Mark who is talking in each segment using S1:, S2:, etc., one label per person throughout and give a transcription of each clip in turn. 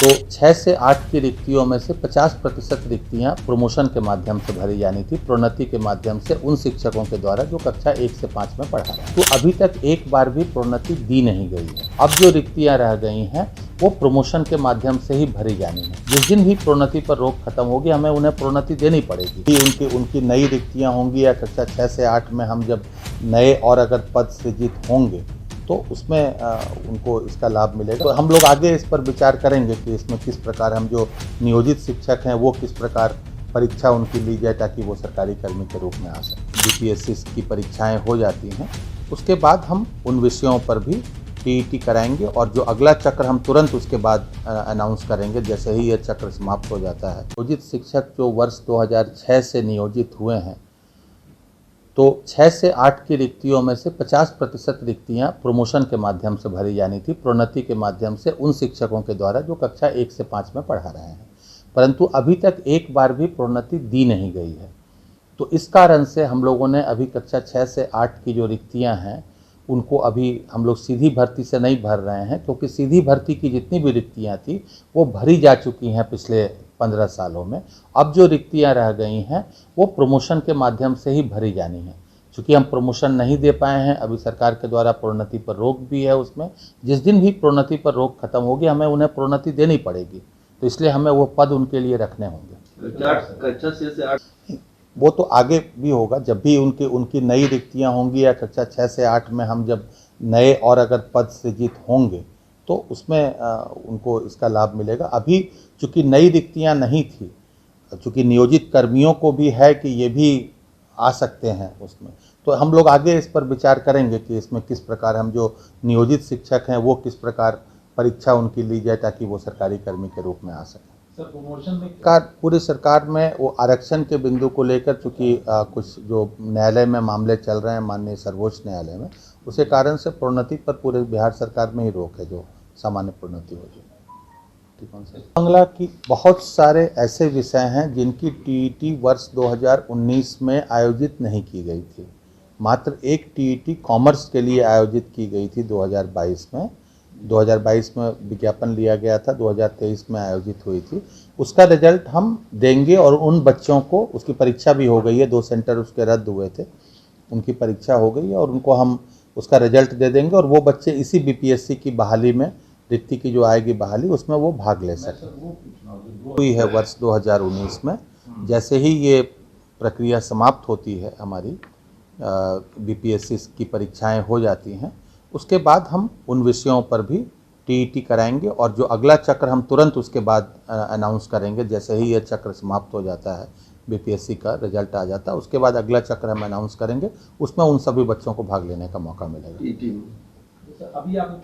S1: तो 6 से 8 की रिक्तियों में से 50% रिक्तियाँ प्रमोशन के माध्यम से भरी जानी थी, प्रोन्नति के माध्यम से उन शिक्षकों के द्वारा जो कक्षा 1 से 5 में पढ़ा रहे हैं। तो अभी तक एक बार भी प्रोन्नति दी नहीं गई है। अब जो रिक्तियाँ रह गई हैं वो प्रमोशन के माध्यम से ही भरी जानी है। जिस दिन भी प्रोन्नति पर रोक खत्म होगी हमें उन्हें प्रोन्नति देनी पड़ेगी। उनकी नई रिक्तियाँ होंगी या कक्षा 6 से 8 में हम जब नए और अगर पद सृजित होंगे तो उसमें उनको इसका लाभ मिलेगा। तो हम लोग आगे इस पर विचार करेंगे कि इसमें किस प्रकार हम जो नियोजित शिक्षक हैं वो किस प्रकार परीक्षा उनकी ली जाए ताकि वो सरकारी कर्मी के रूप में आ सकें। बीपीएससी की परीक्षाएं हो जाती हैं, उसके बाद हम उन विषयों पर भी टीईटी कराएंगे और जो अगला चक्र हम तुरंत उसके बाद अनाउंस करेंगे जैसे ही यह चक्र समाप्त हो जाता है। नियोजित शिक्षक जो वर्ष 2006 से नियोजित हुए हैं तो 6 से 8 की रिक्तियों में से 50% रिक्तियाँ प्रमोशन के माध्यम से भरी जानी थी, प्रोन्नति के माध्यम से उन शिक्षकों के द्वारा जो कक्षा 1 से 5 में पढ़ा रहे हैं। परंतु अभी तक एक बार भी प्रोन्नति दी नहीं गई है। तो इस कारण से हम लोगों ने अभी कक्षा 6 से 8 की जो रिक्तियाँ हैं उनको अभी हम लोग सीधी भर्ती से नहीं भर रहे हैं, क्योंकि सीधी भर्ती की जितनी भी रिक्तियाँ थी वो भरी जा चुकी हैं पिछले 15 सालों में। अब जो रिक्तियाँ रह गई हैं वो प्रमोशन के माध्यम से ही भरी जानी है। चूँकि हम प्रमोशन नहीं दे पाए हैं, अभी सरकार के द्वारा प्रोन्नति पर रोक भी है उसमें। जिस दिन भी प्रोन्नति पर रोक खत्म होगी हमें उन्हें प्रोन्नति देनी पड़ेगी, तो इसलिए हमें वो पद उनके लिए रखने होंगे।
S2: कक्षा 6 से 8
S1: वो तो आगे भी होगा, जब भी उनकी नई रिक्तियाँ होंगी या कक्षा 6 से 8 में हम जब नए और अगर पद सृजित होंगे तो उसमें उनको इसका लाभ मिलेगा। अभी चूँकि नई रिक्तियाँ नहीं थी, चूँकि नियोजित कर्मियों को भी है कि ये भी आ सकते हैं उसमें, तो हम लोग आगे इस पर विचार करेंगे कि इसमें किस प्रकार हम जो नियोजित शिक्षक हैं वो किस प्रकार परीक्षा उनकी ली जाए ताकि वो सरकारी कर्मी के रूप में आ सकें।
S3: सर, प्रमोशन में
S1: पूरी सरकार में वो आरक्षण के बिंदु को लेकर चूँकि कुछ जो न्यायालय में मामले चल रहे हैं माननीय सर्वोच्च न्यायालय में, उसी कारण से प्रोन्नति पर पूरे बिहार सरकार में ही रोक है, जो सामान्य प्रोन्नति हो जाए। बांग्ला की बहुत सारे ऐसे विषय हैं जिनकी टीईटी वर्ष 2019 में आयोजित नहीं की गई थी। मात्र एक टीईटी कॉमर्स के लिए आयोजित की गई थी 2022 में। 2022 में विज्ञापन लिया गया था, 2023 में आयोजित हुई थी। उसका रिजल्ट हम देंगे और उन बच्चों को, उसकी परीक्षा भी हो गई है, 2 सेंटर उसके रद्द हुए थे, उनकी परीक्षा हो गई है और उनको हम उसका रिजल्ट दे देंगे और वो बच्चे इसी बीपीएससी की बहाली में, रिक्ति की जो आएगी बहाली, उसमें वो भाग ले सकें। हुई है वर्ष 2019 में। जैसे ही ये प्रक्रिया समाप्त होती है, हमारी बीपीएससी की परीक्षाएं हो जाती हैं, उसके बाद हम उन विषयों पर भी टीईटी कराएंगे और जो अगला चक्र हम तुरंत उसके बाद अनाउंस करेंगे जैसे ही यह चक्र समाप्त हो जाता है, बीपीएससी का रिजल्ट आ जाता है, उसके बाद अगला चक्र हम अनाउंस करेंगे, उसमें उन सभी बच्चों को भाग लेने का मौका मिलेगा।
S3: अभी आप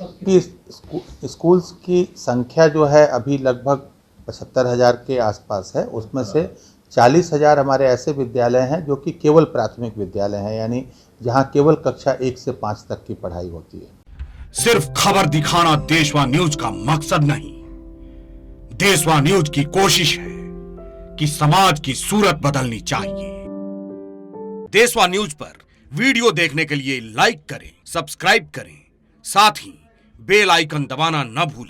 S1: स्कूल्स की संख्या जो है अभी लगभग 75,000 के आसपास है। उसमें से 40,000 हमारे ऐसे विद्यालय हैं जो कि केवल प्राथमिक विद्यालय हैं, यानी जहां केवल कक्षा 1 से 5 तक की पढ़ाई होती है।
S4: सिर्फ खबर दिखाना देशवा न्यूज का मकसद नहीं। देशवा न्यूज की कोशिश है कि समाज की सूरत बदलनी चाहिए। देशवा न्यूज पर वीडियो देखने के लिए लाइक करें, सब्सक्राइब करें, साथ ही बेल आइकन दबाना न भूलें।